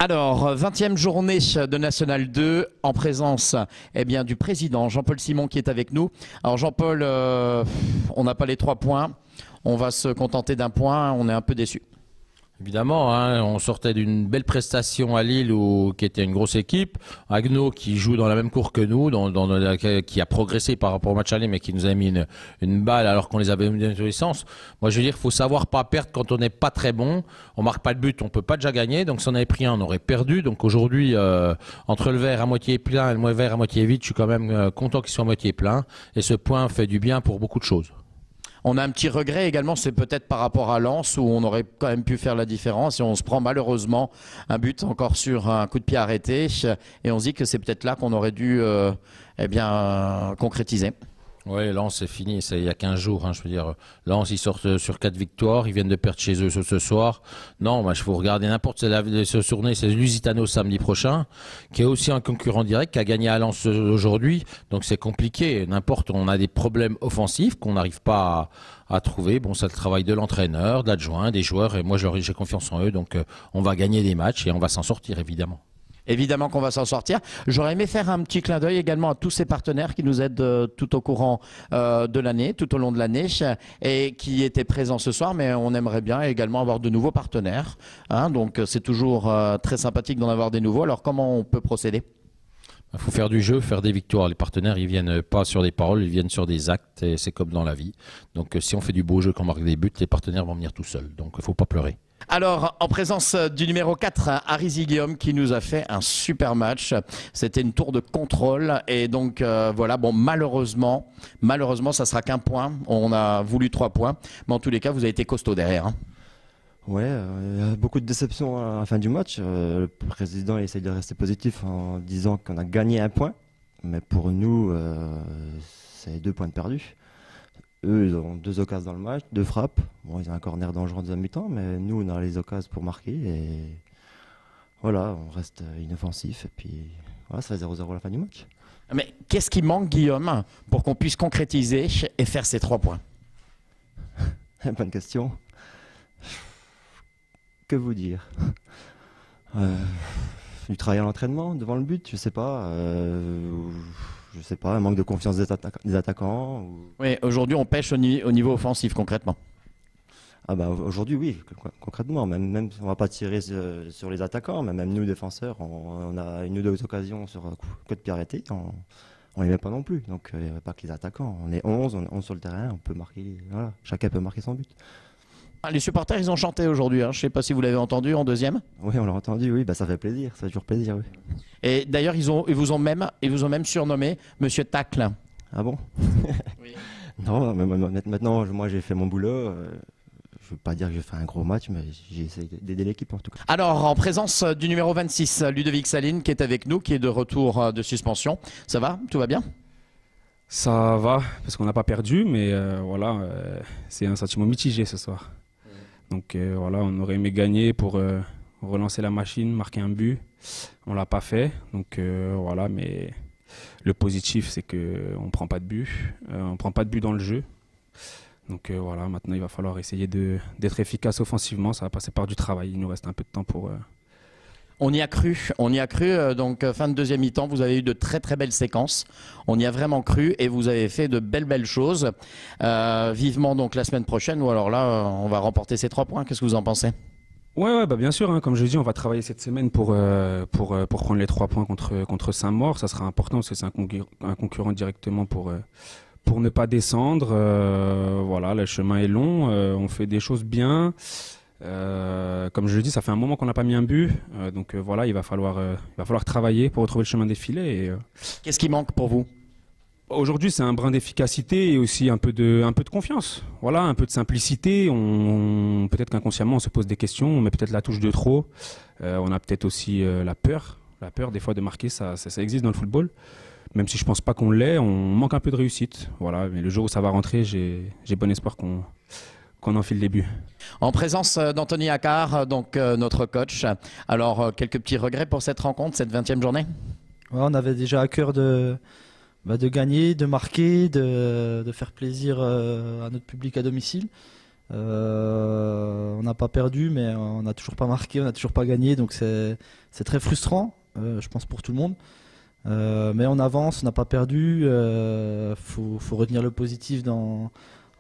Alors, 20e journée de National 2 en présence du président Jean-Paul Simon qui est avec nous. Alors Jean-Paul, on n'a pas les 3 points, on va se contenter d'un point, on est un peu déçus. Évidemment, hein, on sortait d'une belle prestation à Lille qui était une grosse équipe. Agno qui joue dans la même cour que nous, qui a progressé par rapport au match aller, mais qui nous a mis une balle alors qu'on les avait mis dans tous les sens. Moi, je veux dire, il faut savoir pas perdre quand on n'est pas très bon. On marque pas de but, on peut pas déjà gagner. Donc, si on avait pris un, on aurait perdu. Donc, aujourd'hui, entre le verre à moitié plein et le verre à moitié vide, je suis quand même content qu'il soit à moitié plein. Et ce point fait du bien pour beaucoup de choses. On a un petit regret également, c'est peut-être par rapport à Lens où on aurait quand même pu faire la différence et on se prend malheureusement un but encore sur un coup de pied arrêté et on se dit que c'est peut-être là qu'on aurait dû concrétiser. Oui, Lens c'est fini, c'est il y a 15 jours, hein, je veux dire. Lens ils sortent sur 4 victoires, ils viennent de perdre chez eux ce soir. Non, il faut regarder n'importe ce journée, c'est Lusitano samedi prochain, qui est aussi un concurrent direct, qui a gagné à Lens aujourd'hui, donc c'est compliqué. On a des problèmes offensifs qu'on n'arrive pas à trouver. Bon, c'est le travail de l'entraîneur, de l'adjoint, des joueurs, et moi j'ai confiance en eux, donc on va gagner des matchs et on va s'en sortir évidemment. Évidemment qu'on va s'en sortir. J'aurais aimé faire un petit clin d'œil également à tous ces partenaires qui nous aident tout au courant de l'année, tout au long de l'année, et qui étaient présents ce soir, mais on aimerait bien également avoir de nouveaux partenaires. Hein, donc c'est toujours très sympathique d'en avoir des nouveaux. Alors comment on peut procéder ? Il faut faire du jeu, faire des victoires. Les partenaires, ils viennent pas sur des paroles, ils viennent sur des actes, et c'est comme dans la vie. Donc si on fait du beau jeu, qu'on marque des buts, les partenaires vont venir tout seuls. Donc il ne faut pas pleurer. Alors, en présence du numéro 4, Arizi Guillaume, qui nous a fait un super match. C'était une tour de contrôle. Et donc, voilà, bon, malheureusement, ça sera qu'un point. On a voulu 3 points. Mais en tous les cas, vous avez été costaud derrière. Hein. Ouais, il y a beaucoup de déceptions à la fin du match. Le président essaye de rester positif en disant qu'on a gagné 1 point. Mais pour nous, c'est 2 points de perdus. Eux, ils ont 2 occasions dans le match, 2 frappes. Bon, ils ont un corner dangereux en deuxième mi-temps, mais nous, on a les occasions pour marquer. Et voilà, on reste inoffensif. Et puis, voilà, ça fait 0-0 à la fin du match. Mais qu'est-ce qui manque, Guillaume, pour qu'on puisse concrétiser et faire ces 3 points ? Bonne question. Que vous dire ? Du travail à l'entraînement, devant le but, je sais pas. Je sais pas, un manque de confiance des attaquants. Ou... Oui, aujourd'hui on pêche au niveau offensif concrètement. Ah bah aujourd'hui oui, concrètement, même si on va pas tirer sur les attaquants, mais même nous défenseurs, on a 1 ou 2 occasions sur coup de pied arrêté, on les met pas non plus. Donc il n'y a pas que les attaquants, on est 11 sur le terrain, on peut marquer, voilà, chacun peut marquer son but. Les supporters, ils ont chanté aujourd'hui. Hein. Je ne sais pas si vous l'avez entendu en deuxième. Oui, on l'a entendu. Oui, bah ça fait plaisir. Ça fait toujours plaisir. Oui. Et d'ailleurs, ils vous ont même surnommé Monsieur Tacle. Ah bon? Oui. Non, mais maintenant, moi, j'ai fait mon boulot. Je ne veux pas dire que j'ai fait un gros match, mais j'ai essayé d'aider l'équipe en tout cas. Alors, en présence du numéro 26, Ludovic Saline, qui est avec nous, qui est de retour de suspension. Ça va? Tout va bien? Ça va, parce qu'on n'a pas perdu, mais voilà, c'est un sentiment mitigé ce soir. Donc voilà, on aurait aimé gagner pour relancer la machine, marquer un but. On l'a pas fait. Donc voilà, mais le positif, c'est qu'on ne prend pas de but. On ne prend pas de but dans le jeu. Donc voilà, maintenant il va falloir essayer d'être efficace offensivement. Ça va passer par du travail. Il nous reste un peu de temps pour... On y a cru. Donc fin de deuxième mi-temps, vous avez eu de très très belles séquences. On y a vraiment cru et vous avez fait de belles choses. Vivement donc la semaine prochaine, ou alors là, on va remporter ces 3 points. Qu'est-ce que vous en pensez ? Ouais, bah bien sûr. Hein, comme je dis, on va travailler cette semaine pour prendre les 3 points contre Saint-Maur. Ça sera important parce que c'est un concurrent directement pour ne pas descendre. Voilà, le chemin est long. On fait des choses bien. Comme je le dis, ça fait un moment qu'on n'a pas mis un but, donc voilà, il va falloir travailler pour retrouver le chemin des filets. Qu'est-ce qui manque pour vous ? Aujourd'hui, c'est un brin d'efficacité et aussi un peu de confiance. Voilà, un peu de simplicité. Peut-être qu'inconsciemment, on se pose des questions, on met peut-être la touche de trop. On a peut-être aussi la peur des fois de marquer, ça existe dans le football. Même si je pense pas qu'on l'ait, on manque un peu de réussite. Voilà, mais le jour où ça va rentrer, j'ai bon espoir qu'on enfile les buts. En présence d'Anthony Accard, donc notre coach. Alors, quelques petits regrets pour cette rencontre, cette 20e journée ? Ouais, on avait déjà à cœur de gagner, de marquer, de faire plaisir à notre public à domicile. On n'a pas perdu, mais on n'a toujours pas marqué, on n'a toujours pas gagné, donc c'est très frustrant, je pense pour tout le monde. Mais on avance, on n'a pas perdu. Faut retenir le positif dans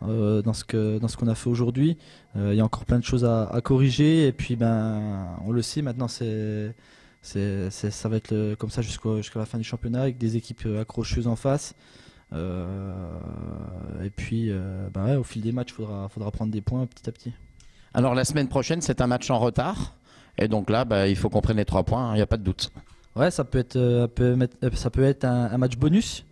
ce qu'on a fait aujourd'hui. Il y a encore plein de choses à corriger, et puis on le sait maintenant, ça va être comme ça jusqu'à la fin du championnat, avec des équipes accrocheuses en face. Et puis au fil des matchs, faudra prendre des points petit à petit. Alors la semaine prochaine, c'est un match en retard. Et donc là, il faut qu'on prenne les 3 points, il n'y a pas de doute. Ouais, ça peut être un match bonus.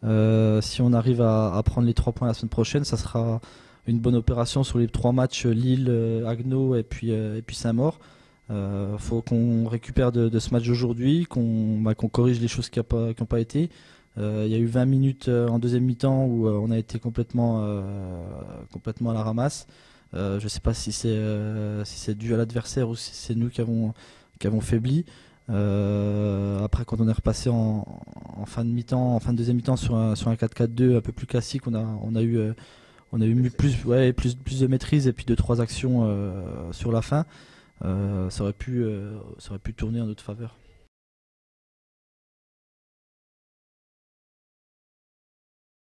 Si on arrive à prendre les 3 points la semaine prochaine, ça sera une bonne opération sur les 3 matchs, Lille, Agno et puis Saint-Maur. Faut qu'on récupère de ce match d'aujourd'hui, qu'on corrige les choses qui n'ont pas été. Il y a eu 20 minutes en deuxième mi-temps où on a été complètement à la ramasse. Je ne sais pas si c'est dû à l'adversaire ou si c'est nous qui avons faibli. Après, quand on est repassé en fin de mi-temps, en fin de deuxième mi-temps sur un 4-4-2 un peu plus classique, on a eu plus de maîtrise et puis 2-3 actions sur la fin. Ça aurait pu tourner en notre faveur.